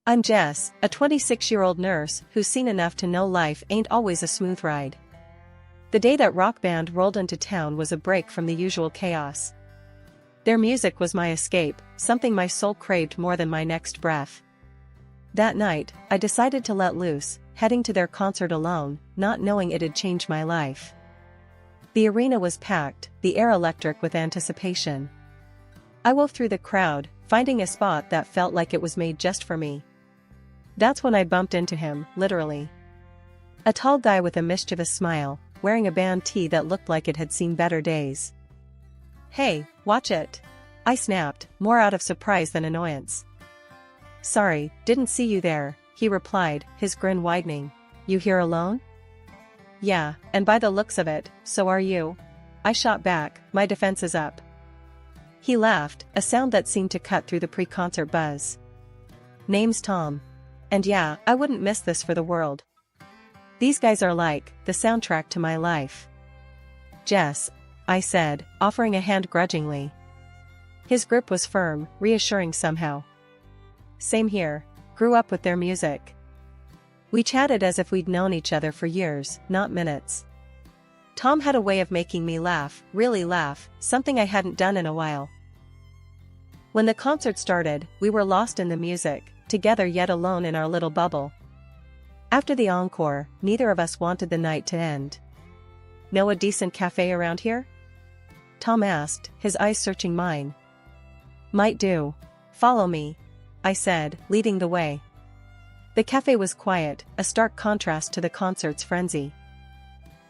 I'm Jess, a 26-year-old nurse who's seen enough to know life ain't always a smooth ride. The day that rock band rolled into town was a break from the usual chaos. Their music was my escape, something my soul craved more than my next breath. That night, I decided to let loose, heading to their concert alone, not knowing it'd change my life. The arena was packed, the air electric with anticipation. I wove through the crowd, finding a spot that felt like it was made just for me. That's when I bumped into him, literally. A tall guy with a mischievous smile, wearing a band tee that looked like it had seen better days. "Hey, watch it!" I snapped, more out of surprise than annoyance. "Sorry, didn't see you there," he replied, his grin widening. "You here alone?" "Yeah, and by the looks of it, so are you." I shot back, my defenses up. He laughed, a sound that seemed to cut through the pre-concert buzz. "Name's Tom. And yeah, I wouldn't miss this for the world. These guys are like the soundtrack to my life." "Jess," I said, offering a hand grudgingly. His grip was firm, reassuring somehow. "Same here. Grew up with their music." We chatted as if we'd known each other for years, not minutes. Tom had a way of making me laugh, really laugh, something I hadn't done in a while. When the concert started, we were lost in the music, together yet alone in our little bubble. After the encore, neither of us wanted the night to end. "Know a decent cafe around here?" Tom asked, his eyes searching mine. "Might do. Follow me," I said, leading the way. The cafe was quiet, a stark contrast to the concert's frenzy.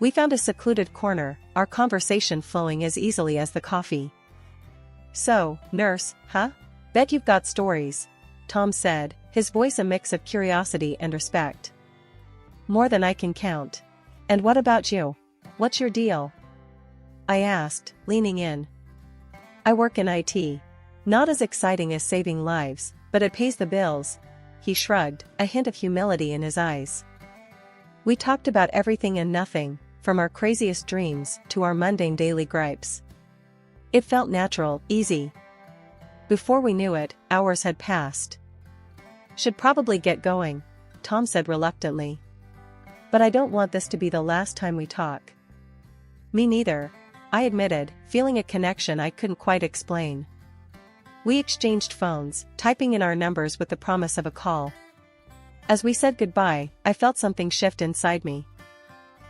We found a secluded corner, our conversation flowing as easily as the coffee. "So, nurse, huh? Bet you've got stories," Tom said, his voice a mix of curiosity and respect. "More than I can count. And what about you? What's your deal?" I asked, leaning in. "I work in IT. Not as exciting as saving lives, but it pays the bills." He shrugged, a hint of humility in his eyes. We talked about everything and nothing, from our craziest dreams to our mundane daily gripes. It felt natural, easy. Before we knew it, hours had passed. "Should probably get going," Tom said reluctantly. "But I don't want this to be the last time we talk." "Me neither," I admitted, feeling a connection I couldn't quite explain. We exchanged phones, typing in our numbers with the promise of a call. As we said goodbye, I felt something shift inside me.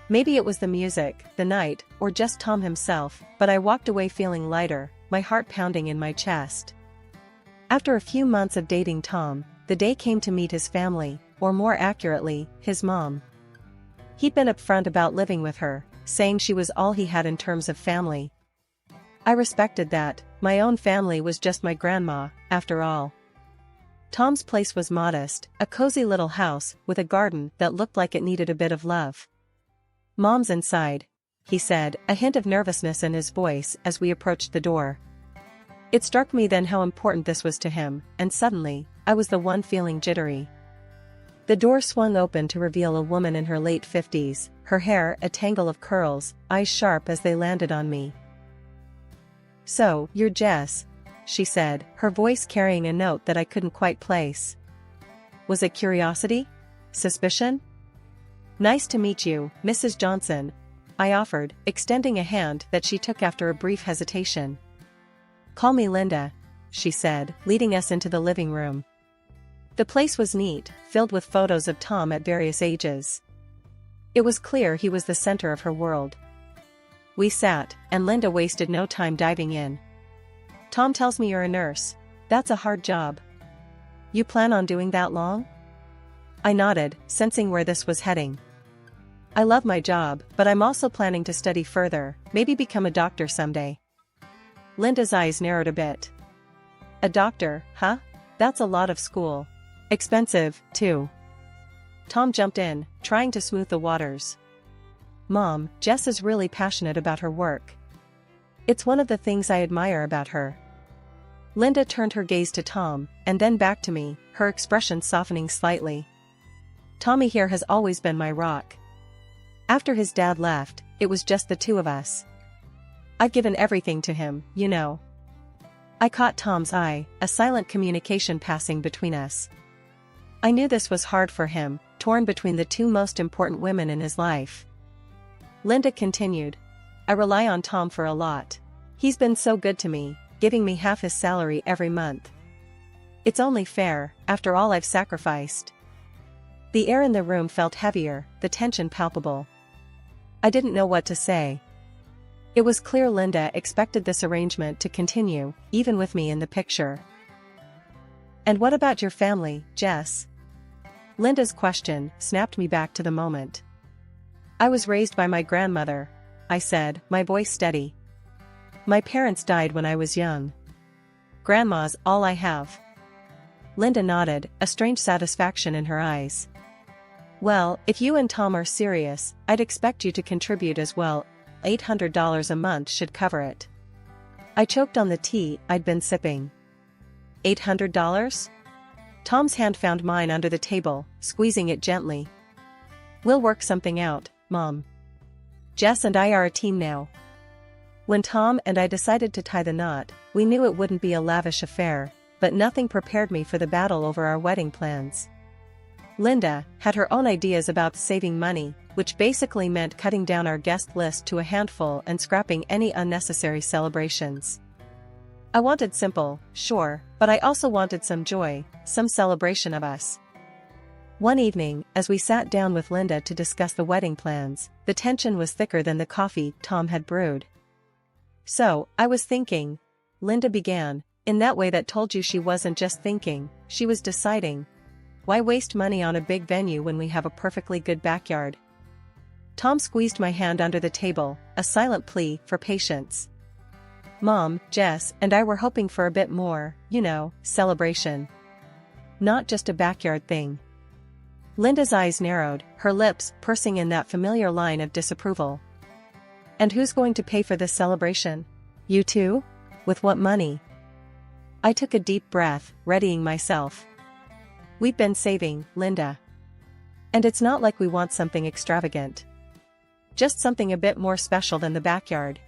Maybe it was the music, the night, or just Tom himself, but I walked away feeling lighter, my heart pounding in my chest. After a few months of dating Tom, the day came to meet his family, or more accurately, his mom. He'd been upfront about living with her, saying she was all he had in terms of family. I respected that. My own family was just my grandma, after all. Tom's place was modest, a cozy little house with a garden that looked like it needed a bit of love. "Mom's inside," he said, a hint of nervousness in his voice as we approached the door. It struck me then how important this was to him, and suddenly, I was the one feeling jittery. The door swung open to reveal a woman in her late 50s, her hair a tangle of curls, eyes sharp as they landed on me. "So, you're Jess," she said, her voice carrying a note that I couldn't quite place. Was it curiosity? Suspicion? "Nice to meet you, Mrs. Johnson," I offered, extending a hand that she took after a brief hesitation. "Call me Linda," she said, leading us into the living room. The place was neat, filled with photos of Tom at various ages. It was clear he was the center of her world. We sat, and Linda wasted no time diving in. "Tom tells me you're a nurse. That's a hard job. You plan on doing that long?" I nodded, sensing where this was heading. "I love my job, but I'm also planning to study further, maybe become a doctor someday." Linda's eyes narrowed a bit. "A doctor, huh? That's a lot of school. Expensive, too." Tom jumped in, trying to smooth the waters. "Mom, Jess is really passionate about her work. It's one of the things I admire about her." Linda turned her gaze to Tom, and then back to me, her expression softening slightly. "Tommy here has always been my rock. After his dad left, it was just the two of us. I've given everything to him, you know." I caught Tom's eye, a silent communication passing between us. I knew this was hard for him, torn between the two most important women in his life. Linda continued. I rely on Tom for a lot. He's been so good to me, giving me half his salary every month. It's only fair, after all I've sacrificed. The air in the room felt heavier, the tension palpable. I didn't know what to say. It was clear Linda expected this arrangement to continue, even with me in the picture. And what about your family, Jess? Linda's question snapped me back to the moment. I was raised by my grandmother, I said, my voice steady. My parents died when I was young. Grandma's all I have. Linda nodded, a strange satisfaction in her eyes. Well, if you and Tom are serious, I'd expect you to contribute as well. $800 a month should cover it. I choked on the tea I'd been sipping. $800? Tom's hand found mine under the table, squeezing it gently. We'll work something out, Mom. Jess and I are a team now. When Tom and I decided to tie the knot, we knew it wouldn't be a lavish affair, but nothing prepared me for the battle over our wedding plans. Linda had her own ideas about saving money, which basically meant cutting down our guest list to a handful and scrapping any unnecessary celebrations. I wanted simple, sure, but I also wanted some joy, some celebration of us. One evening, as we sat down with Linda to discuss the wedding plans, the tension was thicker than the coffee Tom had brewed. So, I was thinking, Linda began, in that way that told you she wasn't just thinking, she was deciding. Why waste money on a big venue when we have a perfectly good backyard? Tom squeezed my hand under the table, a silent plea for patience. Mom, Jess, and I were hoping for a bit more, celebration. Not just a backyard thing. Linda's eyes narrowed, her lips pursing in that familiar line of disapproval. And who's going to pay for this celebration? You too? With what money? I took a deep breath, readying myself. We've been saving, Linda. And it's not like we want something extravagant. Just something a bit more special than the backyard.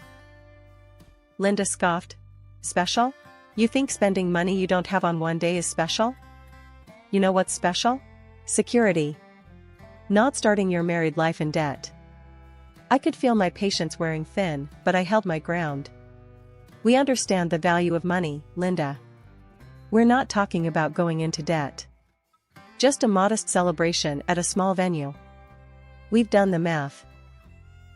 Linda scoffed. Special? You think spending money you don't have on one day is special? You know what's special? Security. Not starting your married life in debt. I could feel my patience wearing thin, but I held my ground. We understand the value of money, Linda. We're not talking about going into debt. Just a modest celebration at a small venue. We've done the math.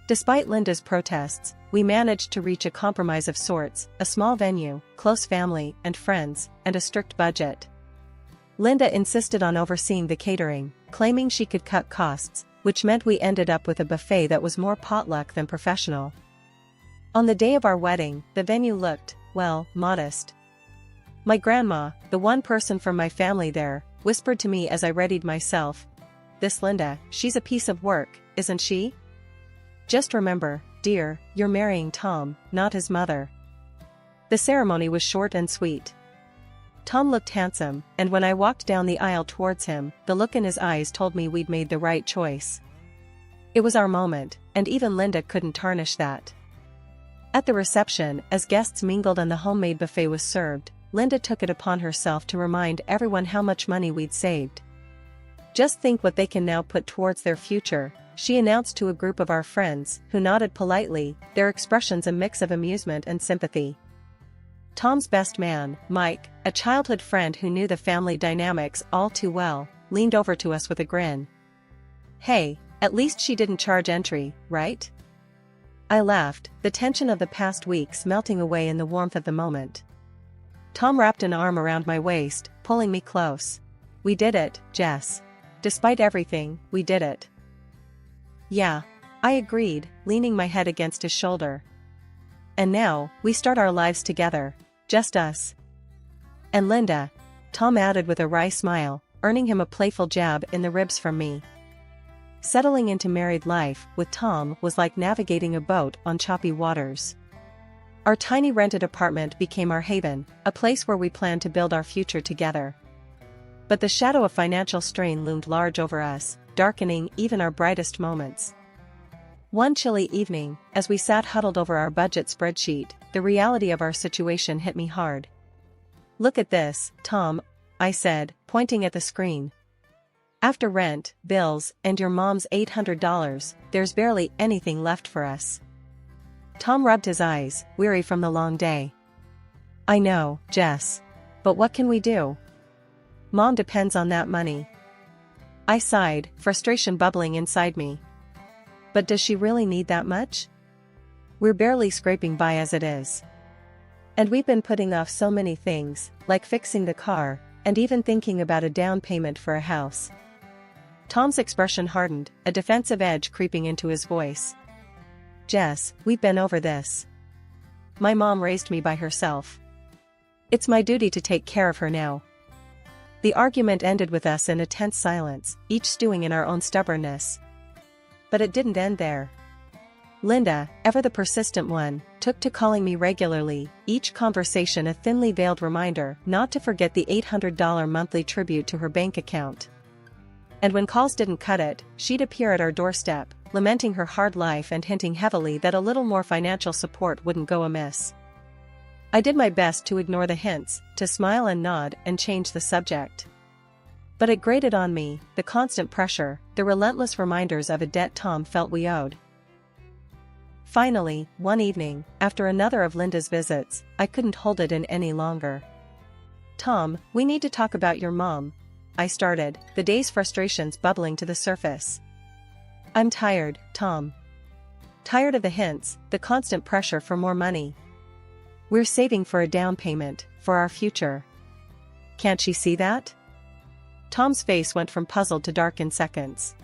Despite Linda's protests, we managed to reach a compromise of sorts, a small venue, close family and friends, and a strict budget. Linda insisted on overseeing the catering, claiming she could cut costs, which meant we ended up with a buffet that was more potluck than professional. On the day of our wedding, the venue looked, well, modest. My grandma, the one person from my family there, whispered to me as I readied myself, "This Linda, she's a piece of work, isn't she? Just remember, dear, you're marrying Tom, not his mother." The ceremony was short and sweet. Tom looked handsome, and when I walked down the aisle towards him, the look in his eyes told me we'd made the right choice. It was our moment, and even Linda couldn't tarnish that. At the reception, as guests mingled and the homemade buffet was served, Linda took it upon herself to remind everyone how much money we'd saved. "Just think what they can now put towards their future," she announced to a group of our friends, who nodded politely, their expressions a mix of amusement and sympathy. Tom's best man, Mike, a childhood friend who knew the family dynamics all too well, leaned over to us with a grin. "Hey, at least she didn't charge entry, right?" I laughed, the tension of the past weeks melting away in the warmth of the moment. Tom wrapped an arm around my waist, pulling me close. "We did it, Jess. Despite everything, we did it." "Yeah," I agreed, leaning my head against his shoulder. "And now, we start our lives together, just us." "And Linda," Tom added with a wry smile, earning him a playful jab in the ribs from me. Settling into married life with Tom was like navigating a boat on choppy waters. Our tiny rented apartment became our haven, a place where we planned to build our future together. But the shadow of financial strain loomed large over us, darkening even our brightest moments. One chilly evening, as we sat huddled over our budget spreadsheet, the reality of our situation hit me hard. "Look at this, Tom," I said, pointing at the screen. After rent, bills, and your mom's $800, there's barely anything left for us. Tom rubbed his eyes, weary from the long day. I know, Jess. But what can we do? Mom depends on that money. I sighed, frustration bubbling inside me. But does she really need that much? We're barely scraping by as it is. And we've been putting off so many things, like fixing the car, and even thinking about a down payment for a house. Tom's expression hardened, a defensive edge creeping into his voice. Jess, we've been over this. My mom raised me by herself. It's my duty to take care of her now. The argument ended with us in a tense silence, each stewing in our own stubbornness. But it didn't end there. Linda, ever the persistent one, took to calling me regularly, each conversation a thinly veiled reminder not to forget the $800 monthly tribute to her bank account. And when calls didn't cut it, she'd appear at our doorstep, lamenting her hard life and hinting heavily that a little more financial support wouldn't go amiss. I did my best to ignore the hints, to smile and nod and change the subject. But it grated on me, the constant pressure, the relentless reminders of a debt Tom felt we owed. Finally, one evening, after another of Linda's visits, I couldn't hold it in any longer. Tom, we need to talk about your mom, I started, the day's frustrations bubbling to the surface. I'm tired, Tom. Tired of the hints, the constant pressure for more money. We're saving for a down payment, for our future. Can't she see that? Tom's face went from puzzled to dark in seconds.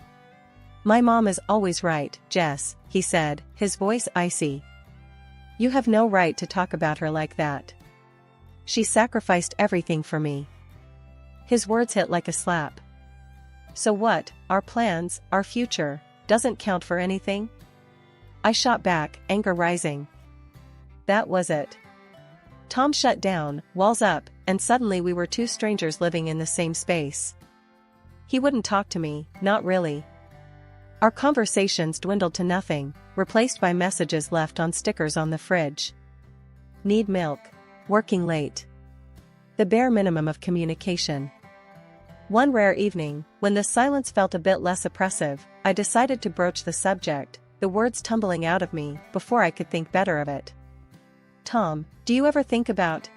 My mom is always right, Jess, he said, his voice icy. You have no right to talk about her like that. She sacrificed everything for me. His words hit like a slap. So what, our plans, our future, doesn't count for anything? I shot back, anger rising. That was it. Tom shut down, walls up, and suddenly we were two strangers living in the same space. He wouldn't talk to me, not really. Our conversations dwindled to nothing, replaced by messages left on stickers on the fridge. Need milk. Working late. The bare minimum of communication. One rare evening, when the silence felt a bit less oppressive, I decided to broach the subject, the words tumbling out of me before I could think better of it. Tom, do you ever think about,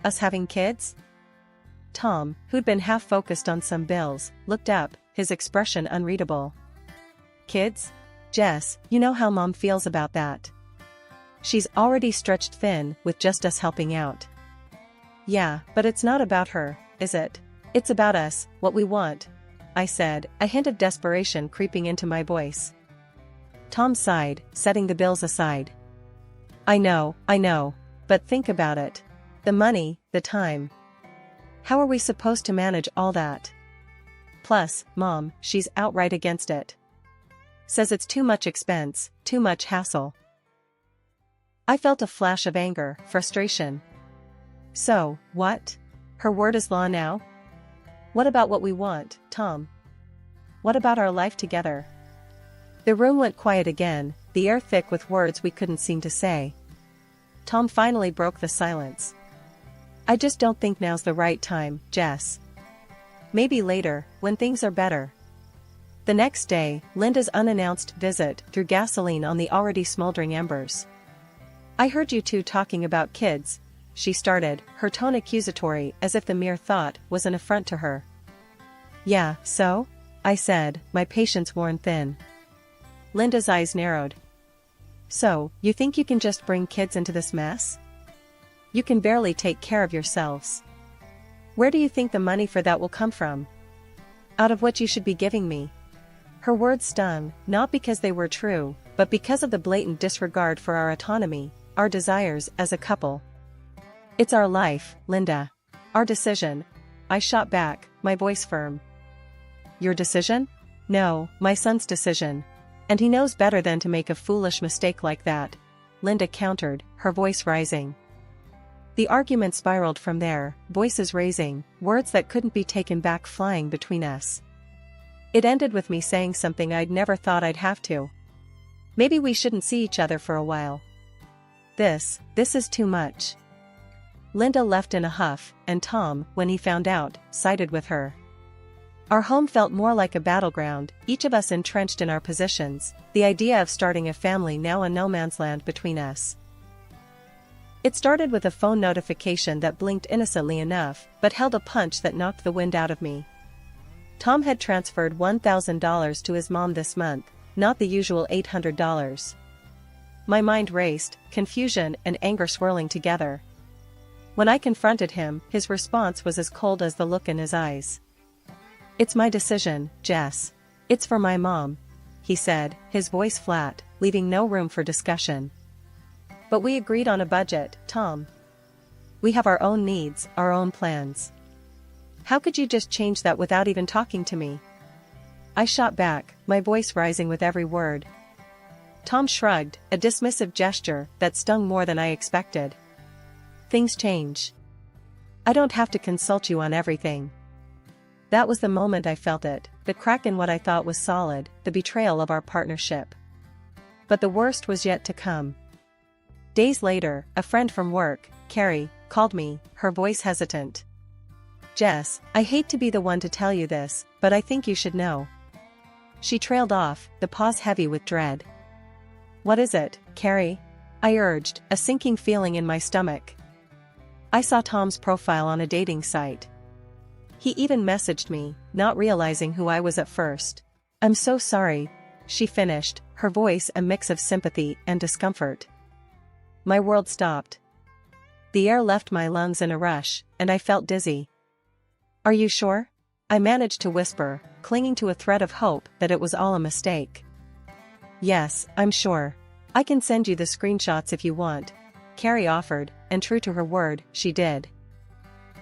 us having kids? Tom, who'd been half focused on some bills, looked up, his expression unreadable. Kids? Jess, you know how Mom feels about that. She's already stretched thin with just us helping out. Yeah, but it's not about her, is it? It's about us, what we want, I said, a hint of desperation creeping into my voice. Tom sighed, setting the bills aside. I know, but think about it. The money, the time. How are we supposed to manage all that? Plus, Mom, she's outright against it. Says it's too much expense, too much hassle. I felt a flash of anger, frustration. So, what? Her word is law now? What about what we want, Tom? What about our life together? The room went quiet again, the air thick with words we couldn't seem to say. Tom finally broke the silence. I just don't think now's the right time, Jess. Maybe later, when things are better. The next day, Linda's unannounced visit threw gasoline on the already smoldering embers. I heard you two talking about kids, she started, her tone accusatory as if the mere thought was an affront to her. Yeah, so? I said, my patience worn thin. Linda's eyes narrowed. So, you think you can just bring kids into this mess? You can barely take care of yourselves. Where do you think the money for that will come from? Out of what you should be giving me. Her words stung, not because they were true, but because of the blatant disregard for our autonomy, our desires as a couple. It's our life, Linda. Our decision. I shot back, my voice firm. Your decision? No, my son's decision. And he knows better than to make a foolish mistake like that, Linda countered, her voice rising. The argument spiraled from there, voices raising, words that couldn't be taken back flying between us. It ended with me saying something I'd never thought I'd have to. Maybe we shouldn't see each other for a while. This is too much. Linda left in a huff, and Tom, when he found out, sided with her. Our home felt more like a battleground, each of us entrenched in our positions, the idea of starting a family now a no man's land between us. It started with a phone notification that blinked innocently enough, but held a punch that knocked the wind out of me. Tom had transferred $1,000 to his mom this month, not the usual $800. My mind raced, confusion and anger swirling together. When I confronted him, his response was as cold as the look in his eyes. "It's my decision, Jess. It's for my mom," he said, his voice flat, leaving no room for discussion. "But we agreed on a budget, Tom. We have our own needs, our own plans. How could you just change that without even talking to me?" I shot back, my voice rising with every word. Tom shrugged, a dismissive gesture that stung more than I expected. "Things change. I don't have to consult you on everything." That was the moment I felt it, the crack in what I thought was solid, the betrayal of our partnership. But the worst was yet to come. Days later, a friend from work, Carrie, called me, her voice hesitant. "Jess, I hate to be the one to tell you this, but I think you should know." She trailed off, the pause heavy with dread. "What is it, Carrie?" I urged, a sinking feeling in my stomach. "I saw Tom's profile on a dating site. He even messaged me, not realizing who I was at first." "I'm so sorry," she finished, her voice a mix of sympathy and discomfort. My world stopped. The air left my lungs in a rush, and I felt dizzy. "Are you sure?" I managed to whisper, clinging to a thread of hope that it was all a mistake. "Yes, I'm sure. I can send you the screenshots if you want," Carrie offered, and true to her word, she did.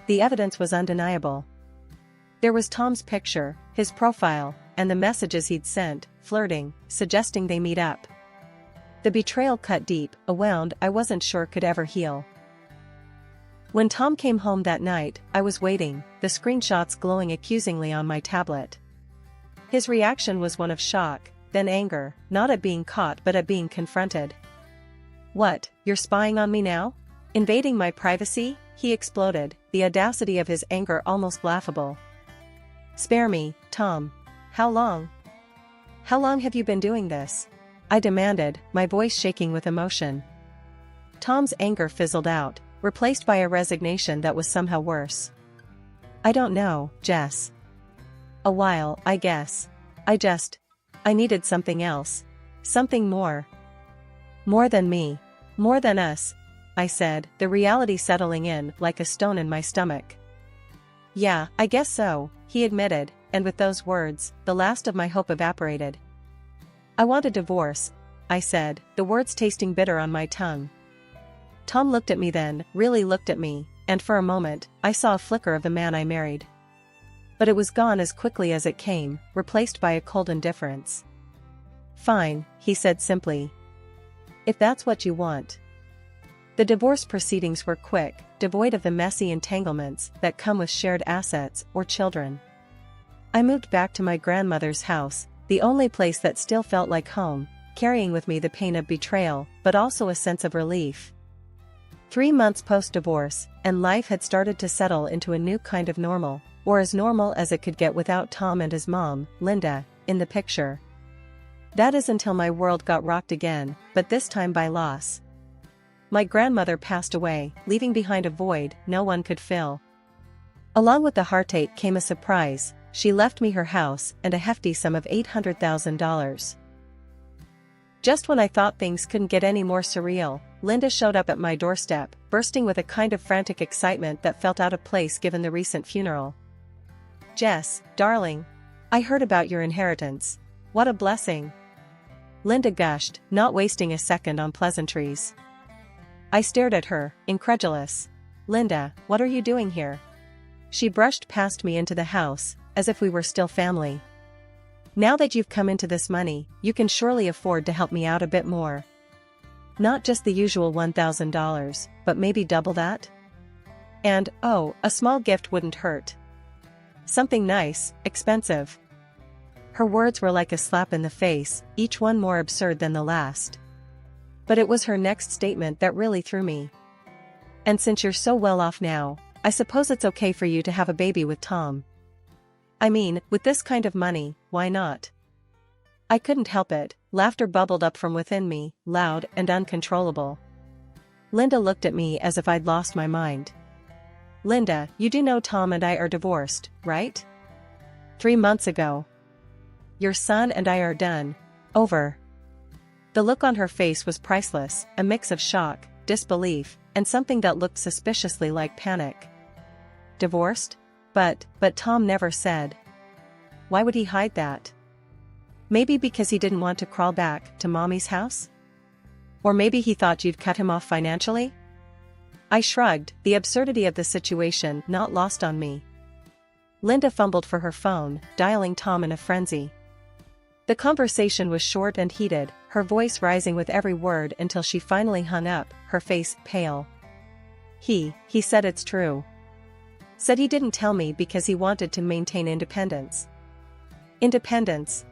The evidence was undeniable. There was Tom's picture, his profile, and the messages he'd sent, flirting, suggesting they meet up. The betrayal cut deep, a wound I wasn't sure could ever heal. When Tom came home that night, I was waiting, the screenshots glowing accusingly on my tablet. His reaction was one of shock, then anger, not at being caught but at being confronted. "What, you're spying on me now? Invading my privacy?" he exploded, the audacity of his anger almost laughable. "Spare me, Tom. How long? How long have you been doing this?" I demanded, my voice shaking with emotion. Tom's anger fizzled out, replaced by a resignation that was somehow worse. "I don't know, Jess. A while, I guess. I needed something else. Something more. More than me. More than us," I said, the reality settling in like a stone in my stomach. "Yeah, I guess so," he admitted, and with those words, the last of my hope evaporated. "I want a divorce," I said, the words tasting bitter on my tongue. Tom looked at me then, really looked at me, and for a moment, I saw a flicker of the man I married. But it was gone as quickly as it came, replaced by a cold indifference. "Fine," he said simply. "If that's what you want." The divorce proceedings were quick, devoid of the messy entanglements that come with shared assets or children. I moved back to my grandmother's house, the only place that still felt like home, carrying with me the pain of betrayal, but also a sense of relief. 3 months post-divorce, and life had started to settle into a new kind of normal, or as normal as it could get without Tom and his mom, Linda, in the picture. That is until my world got rocked again, but this time by loss. My grandmother passed away, leaving behind a void no one could fill. Along with the heartache came a surprise. She left me her house and a hefty sum of $800,000. Just when I thought things couldn't get any more surreal, Linda showed up at my doorstep, bursting with a kind of frantic excitement that felt out of place given the recent funeral. "Jess, darling. I heard about your inheritance. What a blessing." Linda gushed, not wasting a second on pleasantries. I stared at her, incredulous. "Linda, what are you doing here?" She brushed past me into the house, as if we were still family. "Now that you've come into this money, you can surely afford to help me out a bit more. Not just the usual $1,000, but maybe double that? And, oh, a small gift wouldn't hurt. Something nice, expensive." Her words were like a slap in the face, each one more absurd than the last. But it was her next statement that really threw me. "And since you're so well off now, I suppose it's okay for you to have a baby with Tom." I mean, with this kind of money, why not? I couldn't help it, laughter bubbled up from within me, loud and uncontrollable. Linda looked at me as if I'd lost my mind. Linda, you do know Tom and I are divorced, right? 3 months ago. Your son and I are done. Over. The look on her face was priceless, a mix of shock, disbelief, and something that looked suspiciously like panic. Divorced? But Tom never said. Why would he hide that? Maybe because he didn't want to crawl back to Mommy's house? Or maybe he thought you'd cut him off financially? I shrugged, the absurdity of the situation not lost on me. Linda fumbled for her phone, dialing Tom in a frenzy. The conversation was short and heated, her voice rising with every word until she finally hung up, her face pale. He said it's true. Said he didn't tell me because he wanted to maintain independence. Independence.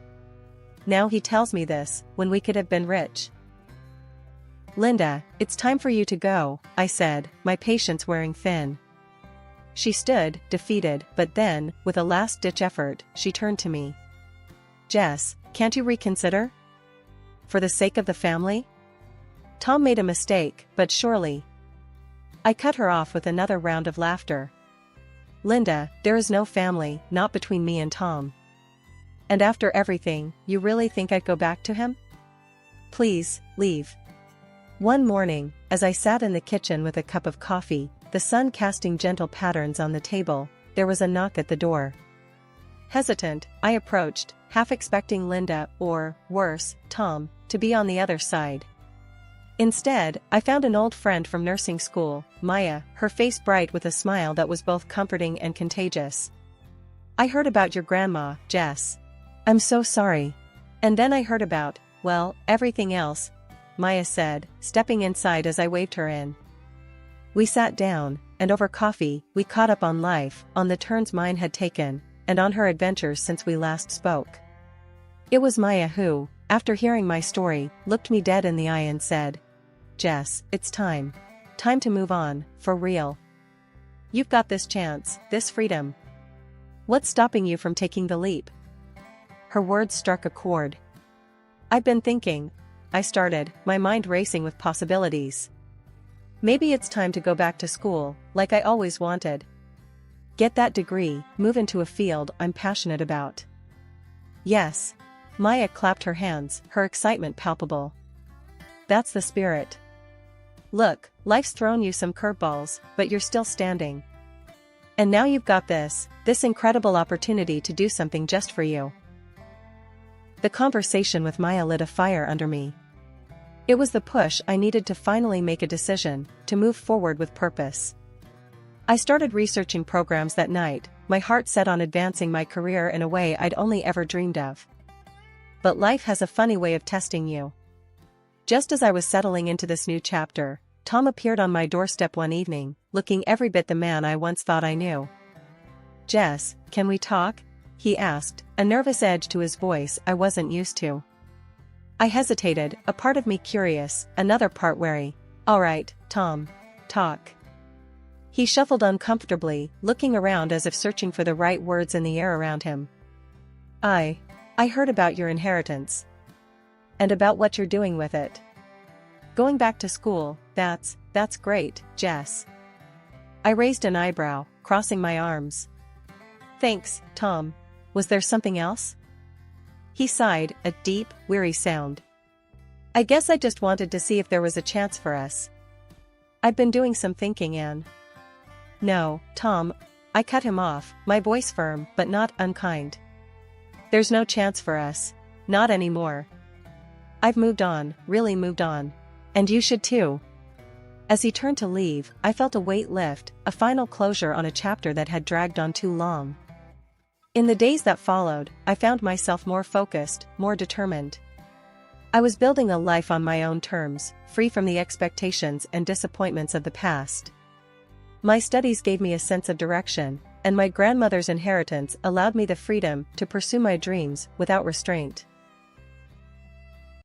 Now he tells me this, when we could have been rich. Linda, it's time for you to go, I said, my patience wearing thin. She stood, defeated, but then, with a last-ditch effort, she turned to me. Jess, can't you reconsider? For the sake of the family? Tom made a mistake, but surely. I cut her off with another round of laughter. Linda, there is no family, not between me and Tom. And after everything, you really think I'd go back to him? Please, leave. One morning, as I sat in the kitchen with a cup of coffee, the sun casting gentle patterns on the table, there was a knock at the door. Hesitant, I approached, half expecting Linda or, worse, Tom, to be on the other side. Instead, I found an old friend from nursing school, Maya, her face bright with a smile that was both comforting and contagious. I heard about your grandma, Jess. I'm so sorry. And then I heard about, well, everything else, Maya said, stepping inside as I waved her in. We sat down, and over coffee, we caught up on life, on the turns mine had taken, and on her adventures since we last spoke. It was Maya who, after hearing my story, looked me dead in the eye and said, Jess, it's time. Time to move on, for real. You've got this chance, this freedom. What's stopping you from taking the leap? Her words struck a chord. I've been thinking, I started, my mind racing with possibilities. Maybe it's time to go back to school, like I always wanted. Get that degree, move into a field I'm passionate about. Yes. Maya clapped her hands, her excitement palpable. That's the spirit. Look, life's thrown you some curveballs, but you're still standing. And now you've got this incredible opportunity to do something just for you. The conversation with Maya lit a fire under me. It was the push I needed to finally make a decision, to move forward with purpose. I started researching programs that night, my heart set on advancing my career in a way I'd only ever dreamed of. But life has a funny way of testing you. Just as I was settling into this new chapter, Tom appeared on my doorstep one evening, looking every bit the man I once thought I knew. Jess, can we talk? He asked, a nervous edge to his voice I wasn't used to. I hesitated, a part of me curious, another part wary. All right, Tom. Talk. He shuffled uncomfortably, looking around as if searching for the right words in the air around him. I heard about your inheritance. And about what you're doing with it. Going back to school, that's great, Jess. I raised an eyebrow, crossing my arms. Thanks, Tom. Was there something else? He sighed, a deep, weary sound. I guess I just wanted to see if there was a chance for us. I've been doing some thinking, Anne. No, Tom, I cut him off, my voice firm but not unkind. There's no chance for us. Not anymore. I've moved on, really moved on. And you should too. As he turned to leave, I felt a weight lift, a final closure on a chapter that had dragged on too long. In the days that followed, I found myself more focused, more determined. I was building a life on my own terms, free from the expectations and disappointments of the past. My studies gave me a sense of direction, and my grandmother's inheritance allowed me the freedom to pursue my dreams without restraint.